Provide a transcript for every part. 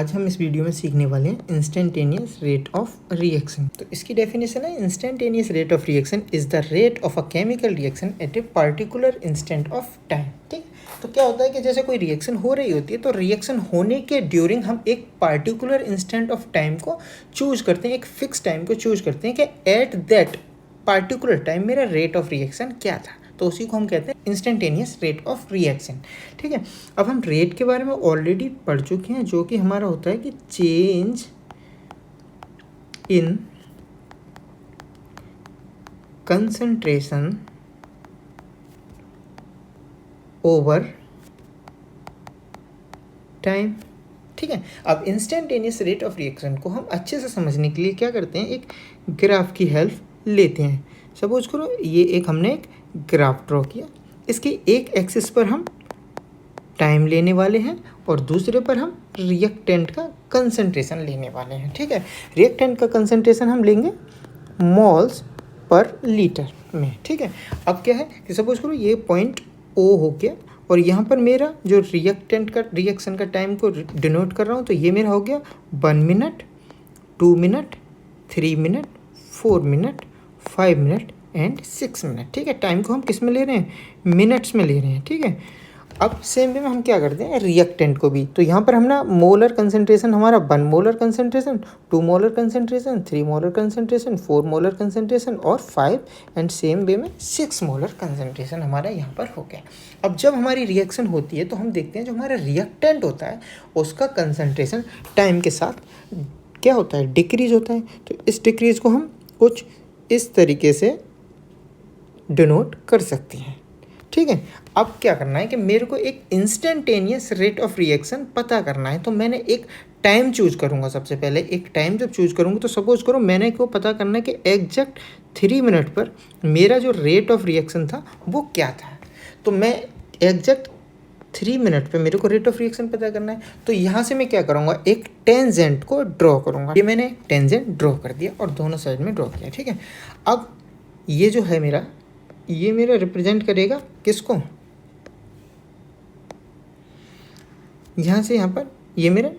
आज हम इस वीडियो में सीखने वाले हैं इंस्टेंटेनियस रेट ऑफ रिएक्शन। तो इसकी डेफिनेशन है, instantaneous rate of reaction is the rate of a chemical reaction at a particular instant of time. ठीक, तो क्या होता है कि जैसे कोई रिएक्शन हो रही होती है तो रिएक्शन होने के ड्यूरिंग हम एक पार्टिकुलर इंस्टेंट ऑफ टाइम को चूज करते हैं, एक फिक्स टाइम को चूज करते हैं कि एट दैट पार्टिकुलर टाइम मेरा रेट ऑफ रिएक्शन क्या था। तो उसी को हम कहते हैं इंस्टेंटेनियस रेट ऑफ रिएक्शन। ठीक है, अब हम रेट के बारे में ऑलरेडी पढ़ चुके हैं, जो कि हमारा होता है कि change in concentration over time. ठीक है, अब इंस्टेंटेनियस रेट ऑफ रिएक्शन को हम अच्छे से समझने के लिए क्या करते हैं, एक ग्राफ की हेल्प लेते हैं। सपोज करो ये एक हमने एक ग्राफ ड्रॉ किया, इसकी एक एक्सिस पर हम टाइम लेने वाले हैं और दूसरे पर हम रिएक्टेंट का कंसंट्रेशन लेने वाले हैं। ठीक है, रिएक्टेंट का कंसंट्रेशन हम लेंगे मोल्स पर लीटर में। ठीक है, अब क्या है कि सपोज करो ये पॉइंट ओ हो गया और यहाँ पर मेरा जो रिएक्टेंट का रिएक्शन का टाइम को डिनोट कर रहा हूँ, तो ये मेरा हो गया 1 minute, 2 minute, 3 minute, 4 minute, 5 minute and 6 minute. ठीक है, टाइम को हम किस में ले रहे हैं, मिनट्स में ले रहे हैं। ठीक है, अब सेम वे में हम क्या करते हैं रिएक्टेंट को भी, तो यहाँ पर हम ना मोलर कंसंट्रेशन हमारा 1 molar concentration, 2 molar concentration, 3 molar concentration, 4 molar concentration और 5 एंड सेम वे में 6 मोलर कंसंट्रेशन हमारा यहाँ पर हो गया। अब जब हमारी रिएक्शन होती है तो हम देखते हैं जो हमारा रिएक्टेंट होता है उसका कंसंट्रेशन टाइम के साथ क्या होता है, डिक्रीज होता है। तो इस डिक्रीज को हम कुछ इस तरीके से डिनोट कर सकते हैं। ठीक है, अब क्या करना है कि मेरे को एक इंस्टेंटेनियस रेट ऑफ रिएक्शन पता करना है, तो मैंने एक टाइम चूज करूंगा। सबसे पहले एक टाइम जब चूज करूंगा तो सपोज करो मैंने को पता करना है कि एग्जैक्ट 3 मिनट पर मेरा जो रेट ऑफ रिएक्शन था वो क्या था। तो मैं एग्जैक्ट 3 मिनट पे मेरे को रेट ऑफ रिएक्शन पता करना है, तो यहाँ से मैं क्या करूँगा, एक टेंजेंट को ड्रॉ करूँगा। ये मैंने टेंजेंट ड्रॉ कर दिया और दोनों साइड में ड्रॉ किया। ठीक है, अब ये जो है मेरा, ये मेरा रिप्रेजेंट करेगा किसको, यहाँ से यहाँ पर ये मेरा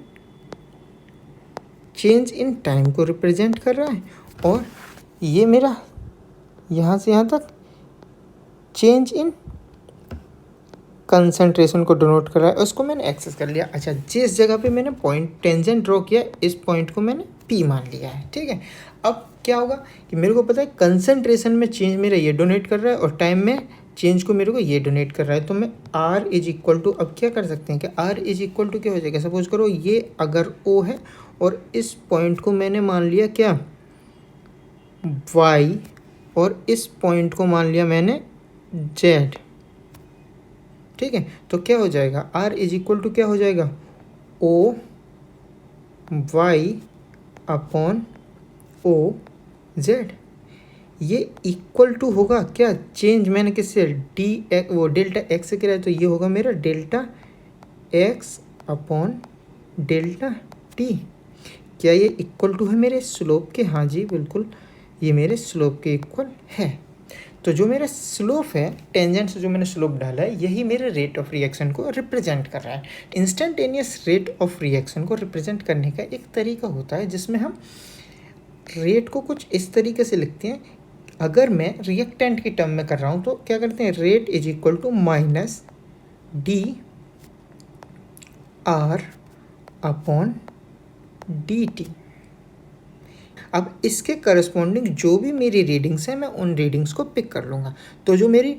चेंज इन टाइम को रिप्रेजेंट कर रहा है और ये मेरा यहाँ से यहाँ तक चेंज इन कंसंट्रेशन को डिनोट कर रहा है, उसको मैंने एक्सेस कर लिया। अच्छा, जिस जगह पे मैंने पॉइंट टेंजेंट ड्रॉ किया इस पॉइंट को मैंने पी मान लिया है। ठीक है, अब क्या होगा कि मेरे को पता है कंसंट्रेशन में चेंज मेरा ये डोनेट कर रहा है और टाइम में चेंज को मेरे को ये डोनेट कर रहा है, तो मैं R इज इक्वल टू, अब क्या कर सकते हैं कि R इज इक्वल टू क्या हो जाएगा, सपोज करो ये अगर O है और इस पॉइंट को मैंने मान लिया क्या Y और इस पॉइंट को मान लिया मैंने Z। ठीक है, तो क्या हो जाएगा, R इज इक्वल टू क्या हो जाएगा, O Y upon O Z। ये इक्वल टू होगा क्या, चेंज मैंने किससे डी वो डेल्टा एक्स से किया है, तो ये होगा मेरा delta x upon delta T. क्या ये इक्वल टू है मेरे स्लोप के, हाँ जी बिल्कुल ये मेरे स्लोप के इक्वल है। तो जो मेरा स्लोप है टेंजेंट से जो मैंने स्लोप डाला है यही मेरे रेट ऑफ रिएक्शन को रिप्रेजेंट कर रहा है। इंस्टेंटेनियस रेट ऑफ रिएक्शन को रिप्रेजेंट करने का एक तरीका होता है जिसमें हम रेट को कुछ इस तरीके से लिखते हैं। अगर मैं रिएक्टेंट की टर्म में कर रहा हूँ तो क्या करते हैं, rate is equal to minus d r upon d t. अब इसके करस्पॉन्डिंग जो भी मेरी रीडिंग्स हैं मैं उन रीडिंग्स को पिक कर लूँगा। तो जो मेरी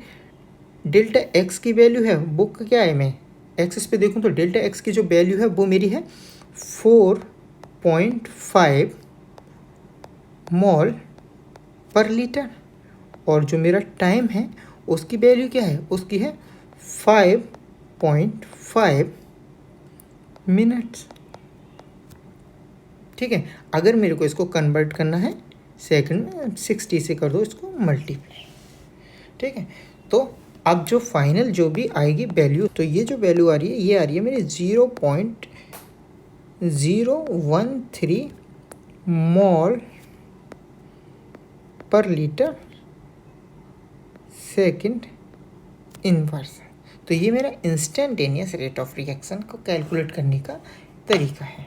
डेल्टा एक्स की वैल्यू है वो क्या है, मैं एक्सिस पे देखूँ तो डेल्टा एक्स की जो वैल्यू है वो मेरी है 4.5 मोल पर लीटर और जो मेरा टाइम है उसकी वैल्यू क्या है, उसकी है 5.5 मिनट्स। ठीक है, अगर मेरे को इसको कन्वर्ट करना है सेकंड में 60 से कर दो इसको मल्टीप्लाई। ठीक है, तो अब जो फाइनल जो भी आएगी वैल्यू, तो ये जो वैल्यू आ रही है ये आ रही है मेरी 0.013 मोल पर लीटर सेकंड इनवर्स। तो ये मेरा इंस्टेंटेनियस रेट ऑफ रिएक्शन को कैलकुलेट करने का तरीका है।